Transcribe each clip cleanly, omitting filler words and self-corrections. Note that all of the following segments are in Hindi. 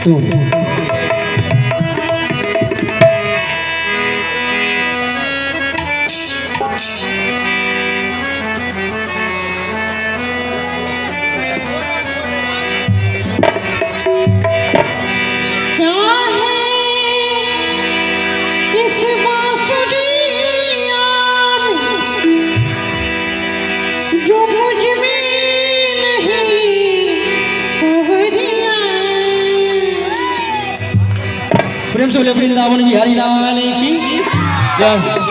तू प्रेम से बोले वृंदावन बिहारी लाल की जय।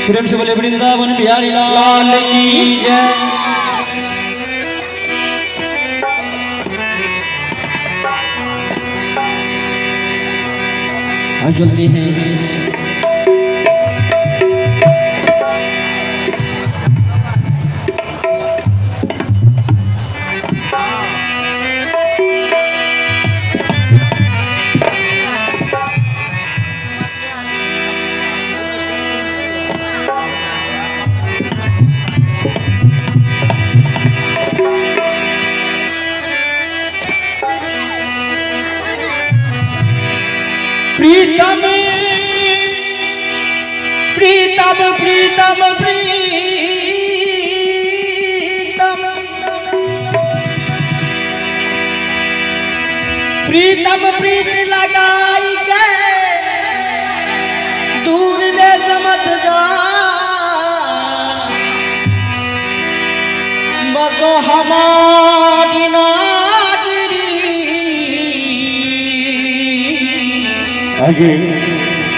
प्रेम से बोले वृंदावन बिहारी लाल की जय। आज चलते हैं प्रीतम प्रीतम प्रीतम प्रीतम प्रीतम प्रीत लगाई के दूर ले समझ जा बसो हमारी नागरी। आगे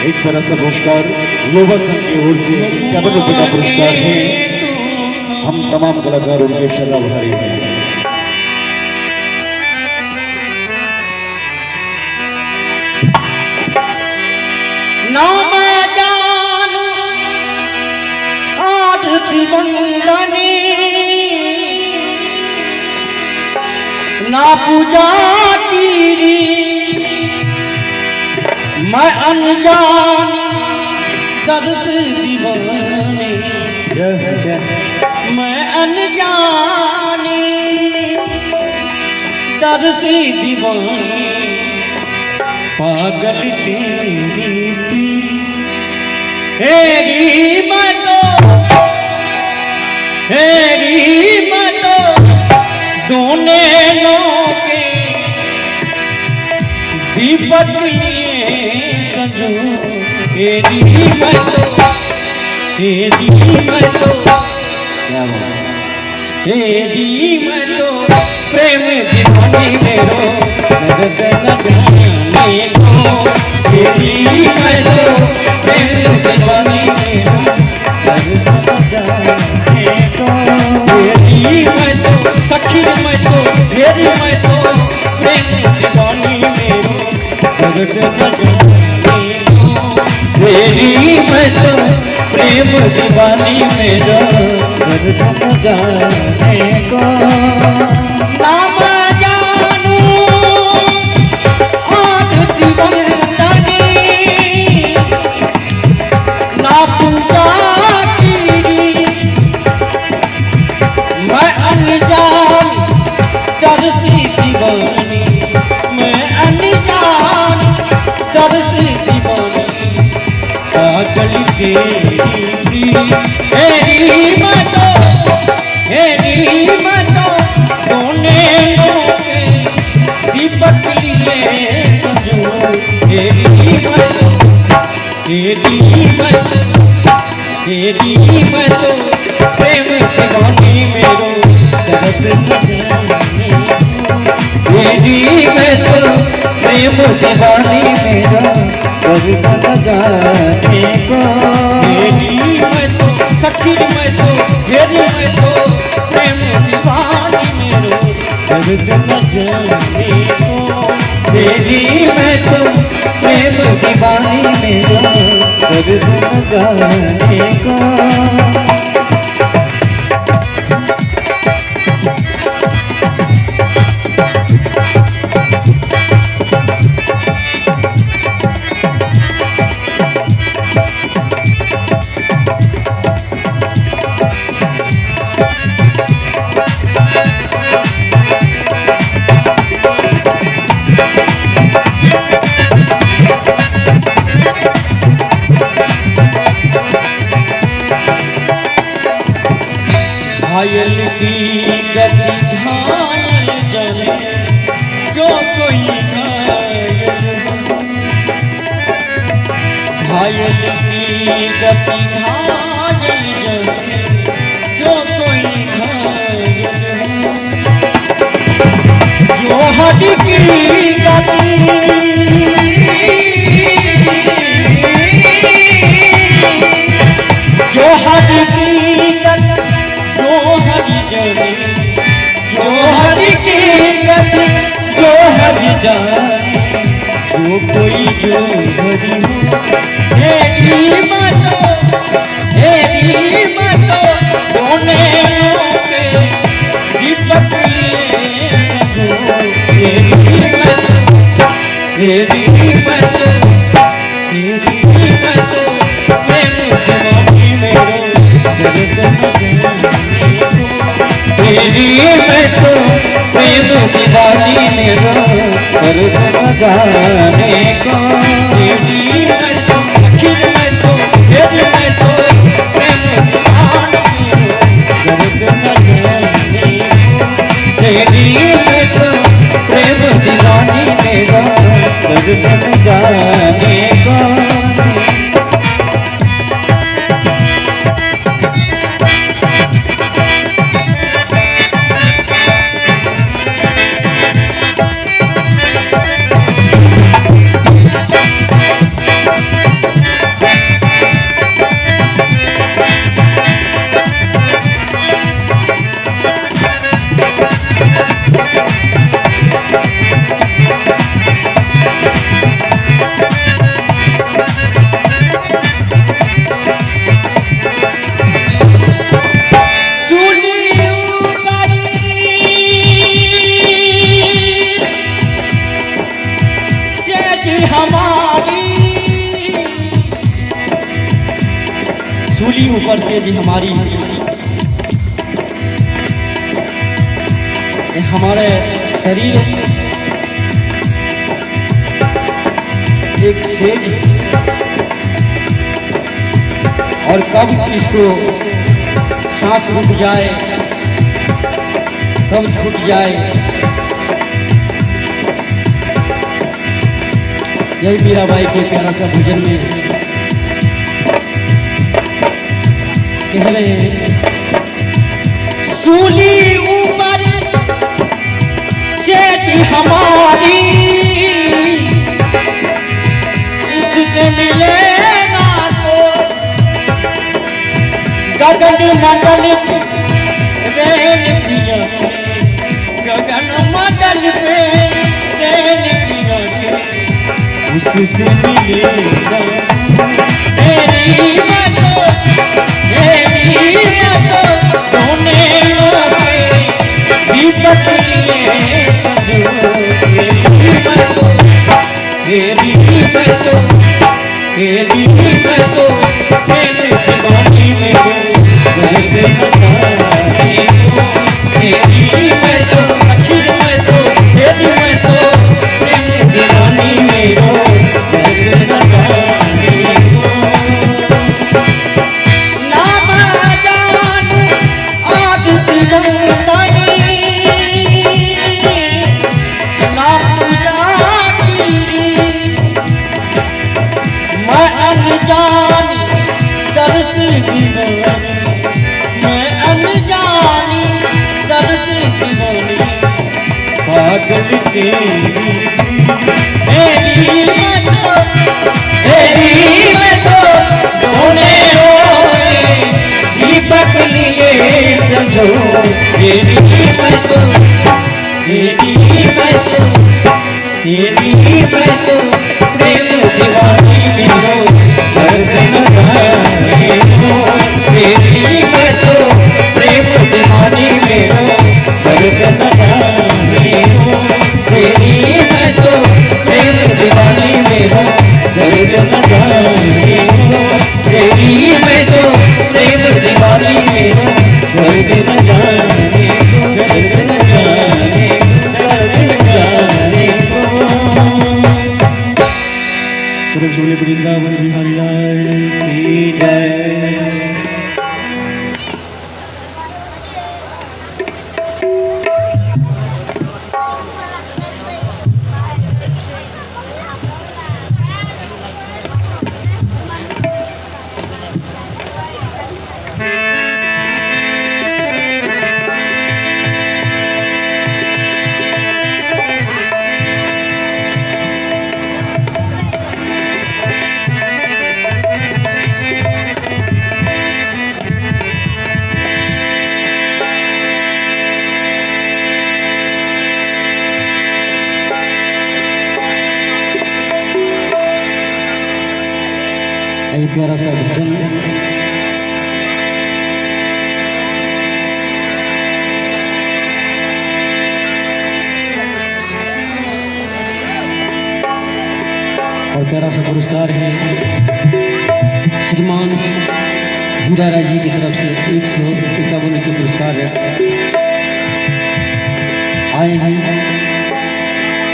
एक तरह से पुरस्कार युवा संघ की ओर से 51 रुपये का पुरस्कार है। हम तमाम कलाकार उनके शर्णाभारी हैं। नाम जानू आरती वंदनी ना पूजा कीरी मैं अनजान दर्श दीवानी मैं अनजानी दर्श दीवानी पागल तेरी हेरी मैं तो दोने के दीपक सजो हेरी मैं तो हेरी मैं तो प्रेम दीवानी मेरो नजर न जाने को हेरी मैं तो प्रेम दीवानी मेरो नजर न जाने को हेरी मैं तो सखी मैं तो हेरी मैं तो प्रेम दीवानी मेरो नजर न जाने को हेरी मैं तो प्रेम दीवानी मेरो नजर न जाने को। नाम जानू आरती वंदनी ना पूजा कीरी मैं अनजान दर्शी दीवानी मैं अनजान दर्शी दीवानी पागल तेरी हेरी मैं तो दोने के दीपक लिए सजो हेरी मैं तो प्रेम दीवानी मेरो दर्द न जाने हेरी मैं तो प्रेम दीवानी मेरो दर्द न जाने को हेरी मैं तो सखी मैं तो हेरी मैं तो प्रेम दीवानी मेरो दर्द न जाने को हेरी मैं तो प्रेम दीवानी मेरो दर्द न जाने को। घायल की गति घायल जले जो कोई घायल की गति घायल जले जो कोई घायल जो हद की गति जो हद की गति जो हरि जाने जो हरि की गति जो हरि जाने जो कोई जो हरि हो हेरी मत दोने के दीपक सजो हेरी मत प्रेम दीवानी मेरो दर्द न तेरी मैं तो प्रेम दीवानी मेरो दर्द न जाने का। तेरी मैं तो आखिर में तो फिर मैं तो प्रेम दीवानी दर्द न जाने को। तेरी मैं तो प्रेम दीवानी मेरा दर्द न जाने का। सूली ऊपर से जी हमारी हमारे शरीर एक सेज और कब इसको सांस रुक जाए कब छूट जाए यही मीराबाई के प्यारा सा भजन में कह रहे हैं। सूली ऊपर चेती हमारी तुझे मिलेगा तो गगन मंडल रेल पिया गगन मंडल पे रेल पिया उससे मिलेगा। तेरी दीपक लिए तेरी मैं तो तेरी मैं तो तेरे दीवानी में हो दर्द न जाने को। तेरी मैं तो आखिर में तो तेरी मैं तो तेरे दीवानी में हो दर्द न जाने को। नाम जान आज दिलंतानी पागल तेरी मैं तो दोने रोए दीपक लिए समझो। तेरी मैं तो तेरी मैं तो तेरी मैं तो प्रेम दीवानी में हो दर्द न जाने को। तेरी मैं तो प्रेम दीवानी में हो दर्द न जाने को। तेरी मैं तो प्रेम दीवानी में हो दर्द न जाने को। तेरी मैं तो प्रेम दीवानी में हो दर्द न जाने को। दर्द न जाने दर्द न जाने को। वृंदावन बिहारी लाल की जय। ये प्यारा सा भजन और प्यारा सा पुरस्कार है श्रीमान हीरा राय जी की तरफ से 151 के पुरस्कार है आए हैं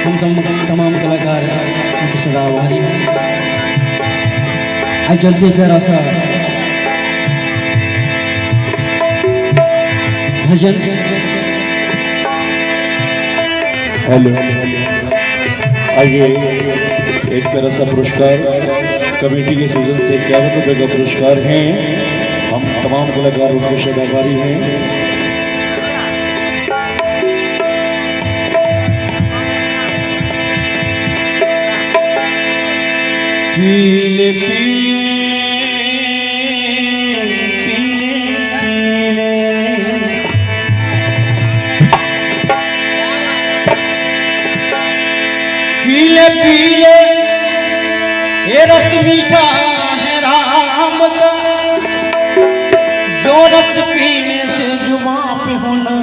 हम तमाम कलाकार उनके सदा आभारी हैं। आज चलते प्यारा सा भजन। हेलो, आइए एक तरह सा पुरस्कार कमेटी के सृजन से 51 रुपए का पुरस्कार है। हम तमाम कलाकार उनके सदाभारी हैं। पीले पीले पीले पीले पीले पीले ये रस मीठा है राम का, जो रस पीने से जुबां पे होना